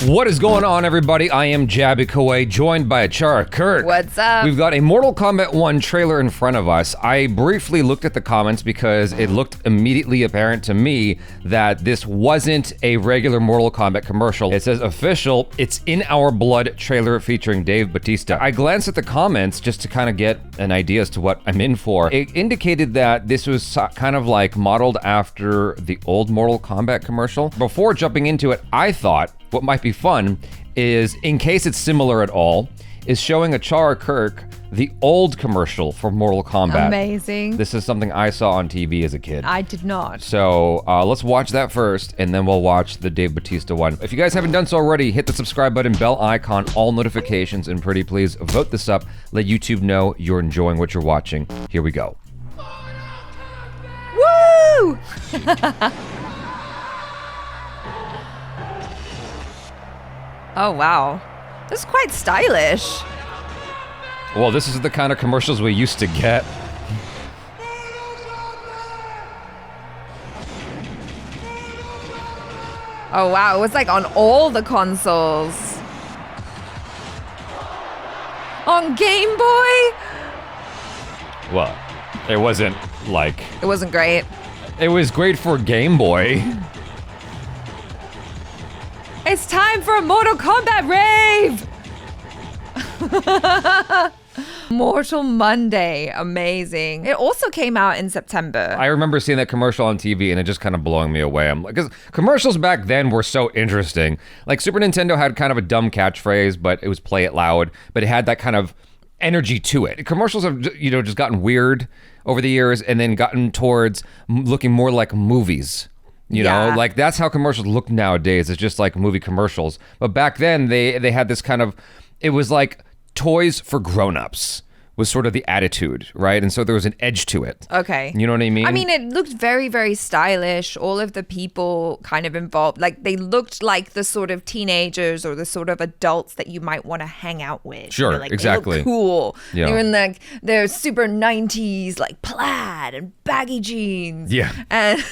What is going on, everybody? I am Jabby Kaway, joined by Achara Kirk. What's up? We've got a Mortal Kombat 1 trailer in front of us. I briefly looked at the comments because it looked immediately apparent to me that this wasn't a regular Mortal Kombat commercial. It says official, it's in our blood trailer featuring Dave Bautista. I glanced at the comments just to kind of get an idea as to what I'm in for. It indicated that this was kind of like modeled after the old Mortal Kombat commercial. Before jumping into it, I thought what might be fun is, in case it's similar at all, is showing Achara Kirk the old commercial for Mortal Kombat. Amazing. This is something I saw on TV as a kid. I did not. So let's watch that first, and then we'll watch the Dave Bautista one. If you guys haven't done so already, hit the subscribe button, bell icon, all notifications, and pretty please vote this up. Let YouTube know you're enjoying what you're watching. Here we go. Woo! Oh, wow. This is quite stylish. Well, this is the kind of commercials we used to get. Oh, wow. It was like on all the consoles. On Game Boy? Well, it wasn't like... It wasn't great. It was great for Game Boy. It's time for a Mortal Kombat rave! Mortal Monday. Amazing. It also came out in September. I remember seeing that commercial on TV and it just kind of blowing me away. I'm like, because commercials back then were so interesting. Like Super Nintendo had kind of a dumb catchphrase, but it was play it loud, but it had that kind of energy to it. Commercials have, you know, just gotten weird over the years and then gotten towards looking more like movies. You know, like that's how commercials look nowadays. It's just like movie commercials. But back then they had this kind of, it was like toys for grown-ups was sort of the attitude, right? And so there was an edge to it. Okay. You know what I mean? I mean, it looked very, very stylish. All of the people kind of involved, like they looked like the sort of teenagers or the sort of adults that you might want to hang out with. Sure, You know, like, exactly. They look cool. Yeah. They're in like their super 90s, like plaid and baggy jeans. Yeah. And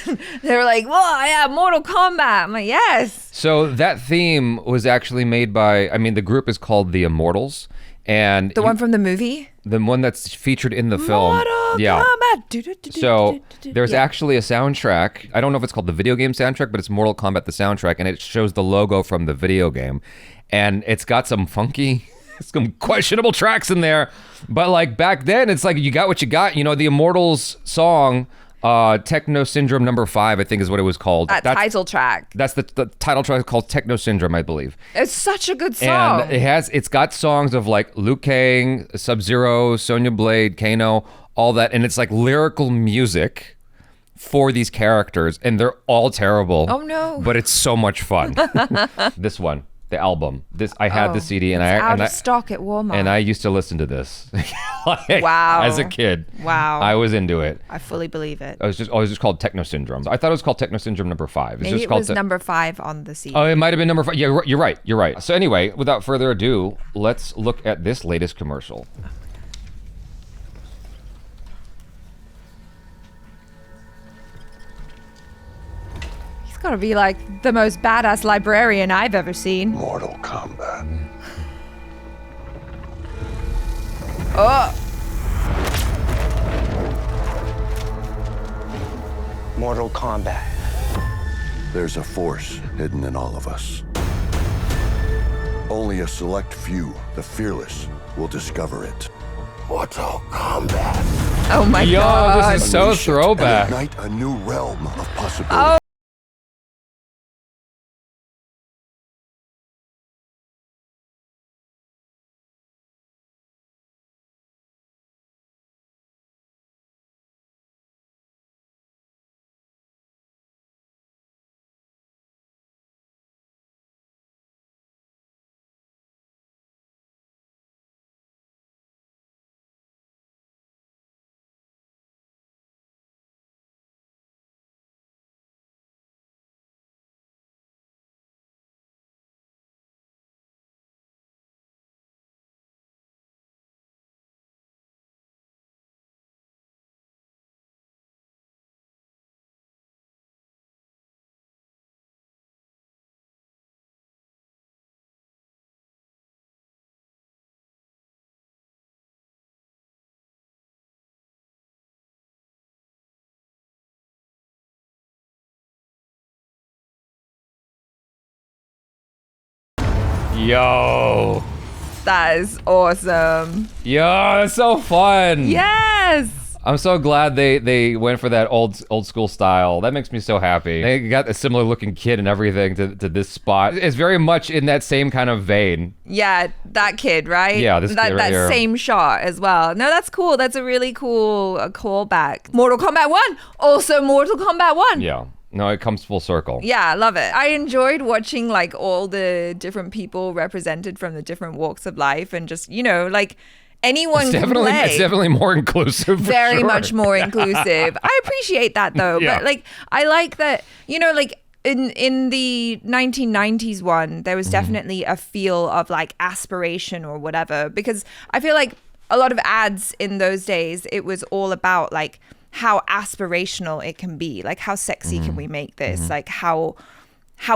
they're like, whoa, yeah, Mortal Kombat. I'm like, yes. So that theme was actually made by, I mean, the group is called The Immortals. And The one from the movie? the one that's featured in the film. Mortal Kombat. So there's actually a soundtrack. I don't know if it's called the video game soundtrack, but it's Mortal Kombat, the soundtrack, and it shows the logo from the video game. And it's got some funky, some questionable tracks in there. But like back then, it's like you got what you got. You know, the Immortals song, Techno Syndrome number 5, I think is what it was called. That title track. That's the title track called Techno Syndrome, I believe. It's such a good song. And it's got songs of like Liu Kang, Sub-Zero, Sonya Blade, Kano, all that. And it's like lyrical music for these characters. And they're all terrible. Oh, no. But it's so much fun. This one, the album. I had the CD and it's out of stock at Walmart. And I used to listen to this. Like, wow. As a kid. Wow. I was into it. I fully believe it. It was just called Techno Syndrome. I thought it was called Techno Syndrome number 5. Maybe it was number 5 on the CD. Oh, it might have been number 5. Yeah, you're right. You're right. So anyway, without further ado, let's look at this latest commercial. He's got to be like the most badass librarian I've ever seen. Mortal Kombat. Oh, Mortal Kombat. There's a force hidden in all of us. Only a select few, the fearless, will discover it. Mortal Kombat. oh my Yo, God. this is so Unleash it and throwback. ignite a new realm of possibility. Oh, Yo. That is awesome. Yo, that's so fun. Yes. I'm so glad they went for that old school style. That makes me so happy. They got a similar looking kid and everything to this spot. It's very much in that same kind of vein. Yeah, that kid, right? Yeah, this kid right that here. same shot as well. No, that's cool. That's a really cool callback. Mortal Kombat 1, also Mortal Kombat 1. Yeah. No, it comes full circle. Yeah, I love it. I enjoyed watching like all the different people represented from the different walks of life and just, like anyone It's can definitely play. It's definitely more inclusive. For Very sure. much more inclusive. I appreciate that though. Yeah. But like I like that, like in the 1990s one, there was definitely a feel of like aspiration or whatever, because I feel like a lot of ads in those days, it was all about like how aspirational it can be, like how sexy can we make this, like how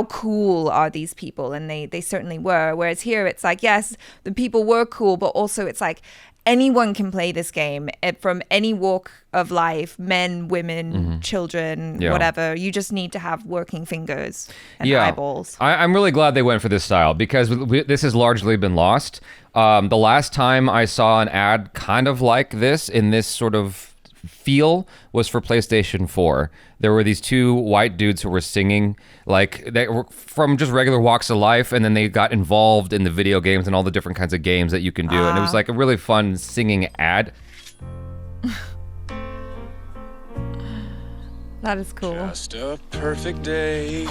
cool are these people, and they certainly were. Whereas here it's like, yes, the people were cool, but also it's like anyone can play this game from any walk of life, men, women, children, whatever. You just need to have working fingers and eyeballs. I'm really glad they went for this style, because this has largely been lost. The last time I saw an ad kind of like this in this sort of feel was for PlayStation 4. There were these two white dudes who were singing, like they were from just regular walks of life, and then they got involved in the video games and all the different kinds of games that you can do. And it was like a really fun singing ad. That is cool. Just a perfect day.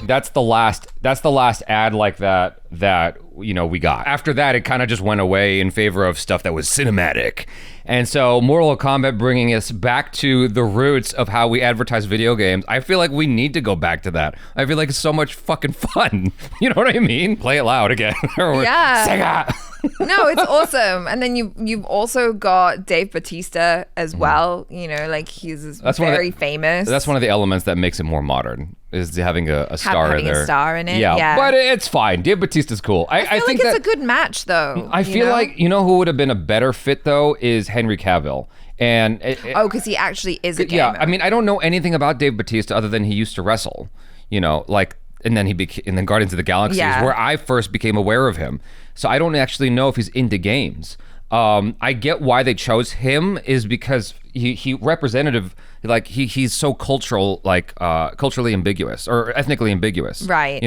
That's the last ad like that we got. After that, it kind of just went away in favor of stuff that was cinematic. And so Mortal Kombat bringing us back to the roots of how we advertise video games. I feel like we need to go back to that. I feel like it's so much fucking fun. You know what I mean? Play it loud again. Yeah. Sega. No, it's awesome. And then you've also got Dave Bautista as well. Like he's very famous. That's one of the elements that makes it more modern, is having a star in there. A star in it. Yeah. But it's fine. Dave Bautista's cool. I feel like it's a good match though. I feel like, who would have been a better fit though is Henry Cavill. And because he actually is a gamer. Yeah, I mean, I don't know anything about Dave Bautista other than he used to wrestle, and then and then Guardians of the Galaxy is where I first became aware of him. So I don't actually know if he's into games. I get why they chose him, is because he representative, like he's so culturally ambiguous or ethnically ambiguous, right?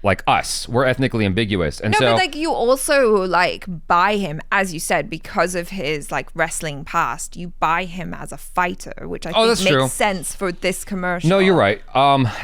Like us, we're ethnically ambiguous, and but like you also like buy him, as you said, because of his like wrestling past. You buy him as a fighter, which I think makes true. sense for this commercial. No, you're right.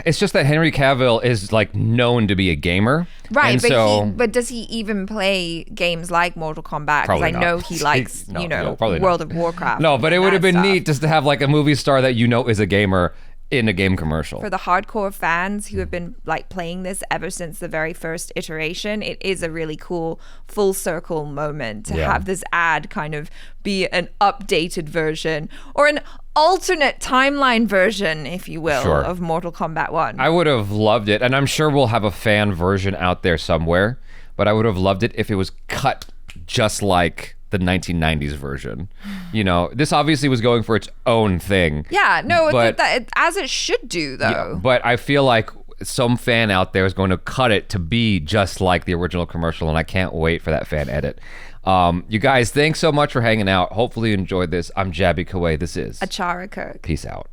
It's just that Henry Cavill is like known to be a gamer, right? And but does he even play games like Mortal Kombat? Because I know he likes World of Warcraft. No, but it would have been neat just to have like a movie star that is a gamer in a game commercial. For the hardcore fans who have been like playing this ever since the very first iteration, it is a really cool full circle moment to have this ad kind of be an updated version or an alternate timeline version, if you will, of Mortal Kombat 1. I would have loved it, and I'm sure we'll have a fan version out there somewhere, but I would have loved it if it was cut just like the 1990s version. This obviously was going for its own thing. Yeah, no, but as it should do, though. Yeah, but I feel like some fan out there is going to cut it to be just like the original commercial, and I can't wait for that fan edit. You guys, thanks so much for hanging out. Hopefully you enjoyed this. I'm Jabby Kawai. This is Achara Kirk. Peace out.